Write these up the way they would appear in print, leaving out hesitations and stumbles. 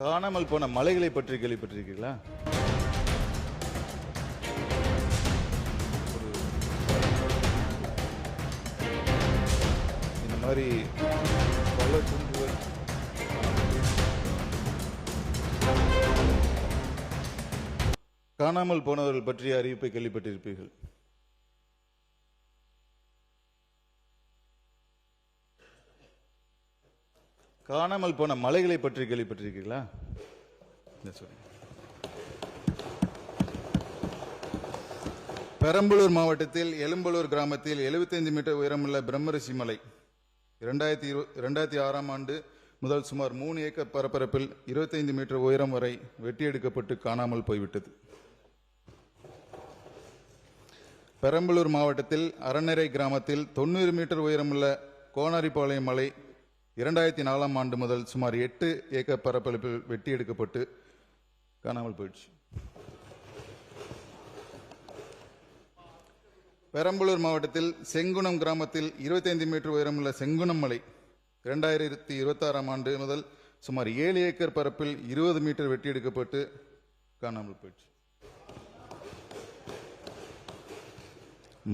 காணாமல் போன மலைகளை பற்றி கேள்விப்பட்டிருக்கீங்களா? இந்த மாதிரி பல குன்றுகள் காணாமல் போனவர்கள் பற்றிய அறிவிப்பை கேள்விப்பட்டிருப்பீர்கள். காணாமல் போன மலைகளை பற்றி கேள்விப்பட்டிருக்கீங்களா? பெரம்பலூர் மாவட்டத்தில் எழும்பலூர் கிராமத்தில் 75 மீட்டர் உயரமுள்ள பிரம்மரிஷி மலை 2006ஆம் ஆண்டு முதல் சுமார் 3 ஏக்கர் பரப்பரப்பில் 25 மீட்டர் உயரம் வரை வெட்டி எடுக்கப்பட்டு காணாமல் போய்விட்டது. பெரம்பலூர் மாவட்டத்தில் அறநெறை கிராமத்தில் 90 மீட்டர் உயரமுள்ள கோனாரிபாளையம் மலை 2004ஆம் ஆண்டு முதல் சுமார் 8 ஏக்கர் பரப்பளப்பில் வெட்டி எடுக்கப்பட்டு காணாமல் போயிடுச்சு. பெரம்பலூர் மாவட்டத்தில் செங்குணம் கிராமத்தில் 25 மீட்டர் உயரமுள்ள செங்குணம் மலை 2026ஆம் ஆண்டு முதல் சுமார் 7 ஏக்கர் பரப்பில் 20 மீட்டர் வெட்டி எடுக்கப்பட்டு காணாமல் போயிடுச்சு.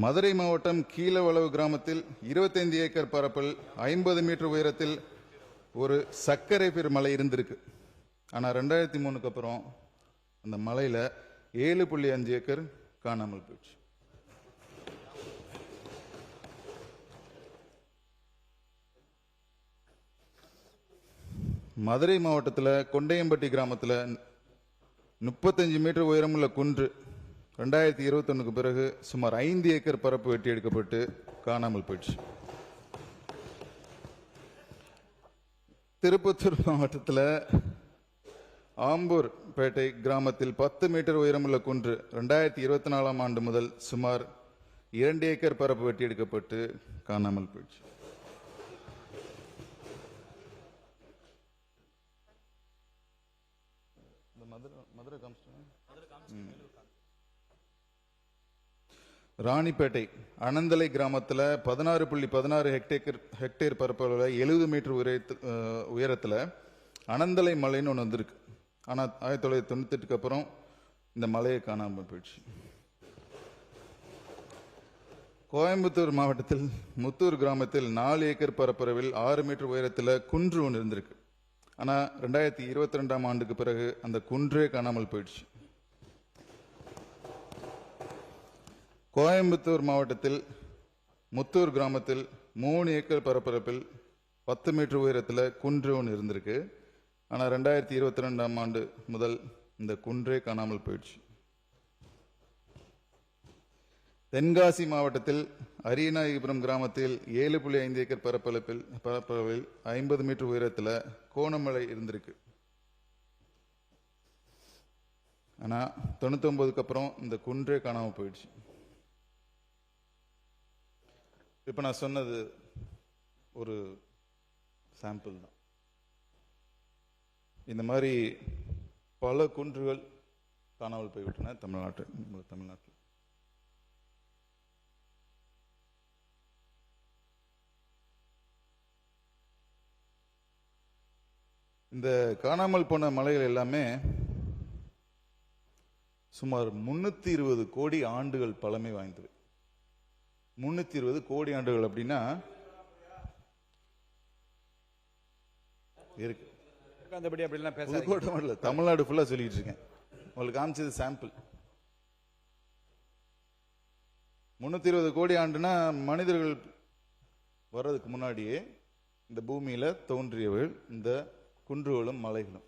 மதுரை மாவட்டம் கீழவளவு கிராமத்தில் 25 ஏக்கர் பரப்பில் 50 மீட்டர் உயரத்தில் ஒரு சர்க்கரை பெருமலை இருந்திருக்கு. ஆனால் 2003க்கு அப்புறம் அந்த மலையில் 7.5 ஏக்கர் காணாமல் போயிடுச்சு. மதுரை மாவட்டத்தில் கொண்டையம்பட்டி கிராமத்தில் 35 மீட்டர் உயரமுள்ள குன்று 2021க்கு பிறகு சுமார் 5 ஏக்கர் பரப்பு வெட்டி எடுக்கப்பட்டு காணாமல் போயிடுச்சு. திருப்பத்தூர் மாவட்டத்தில் ஆம்பூர் பேட்டை கிராமத்தில் 10 மீட்டர் உயரமுள்ள குன்று 2024ஆம் ஆண்டு முதல் சுமார் 2 ஏக்கர் பரப்பு வெட்டி எடுக்கப்பட்டு காணாமல் போயிடுச்சு. ராணிப்பேட்டை அனந்தலை கிராமத்தில் 16.16 ஹெக்டேர் பரப்பளவில் 70 மீட்டர் உயரத்தில் அனந்தலை மலைன்னு ஒன்று வந்திருக்கு. ஆனால் 1998க்கு அப்புறம் இந்த மலையை காணாமல் போயிடுச்சு. கோயம்புத்தூர் மாவட்டத்தில் முத்தூர் கிராமத்தில் 4 ஏக்கர் பரப்பளவில் 6 மீட்டர் உயரத்தில் குன்று ஒன்று இருந்திருக்கு. ஆனால் 2022ஆம் ஆண்டுக்கு பிறகு அந்த குன்றே காணாமல் போயிடுச்சு. கோயம்புத்தூர் மாவட்டத்தில் முத்தூர் கிராமத்தில் 3 ஏக்கர் பரப்பரப்பில் 10 மீட்டர் உயரத்தில் குன்று ஒன்று இருந்திருக்கு. ஆனால் 2022ஆம் ஆண்டு முதல் இந்த குன்றே காணாமல் போயிடுச்சு. தென்காசி மாவட்டத்தில் அரியநாயகிபுரம் கிராமத்தில் 7.5 ஏக்கர் பரப்பளவில் 50 மீட்டர் உயரத்தில் கோணமலை இருந்திருக்கு. ஆனால் 99க்கு அப்புறம் இந்த குன்றே காணாமல் போயிடுச்சு. இப்போ நான் சொன்னது ஒரு சாம்பிள் தான். இந்த மாதிரி பல குன்றுகள் காணாமல் போய்விட்டன தமிழ்நாட்டில். இந்த காணாமல் போன மலைகள் எல்லாமே சுமார் 320 கோடி ஆண்டுகள் பழமை வாய்ந்தது. 320 கோடி ஆண்டுகள் அப்படின்னா இருக்கு. தமிழ்நாடு ஃபுல்லா சொல்லிட்டு இருக்கேன். உங்களுக்கு காமிச்சது சாம்பிள். 320 கோடி ஆண்டுனா மனிதர்கள் வர்றதுக்கு முன்னாடியே இந்த பூமியில தோன்றியவர்கள் இந்த குன்றுகளும் மலைகளும்.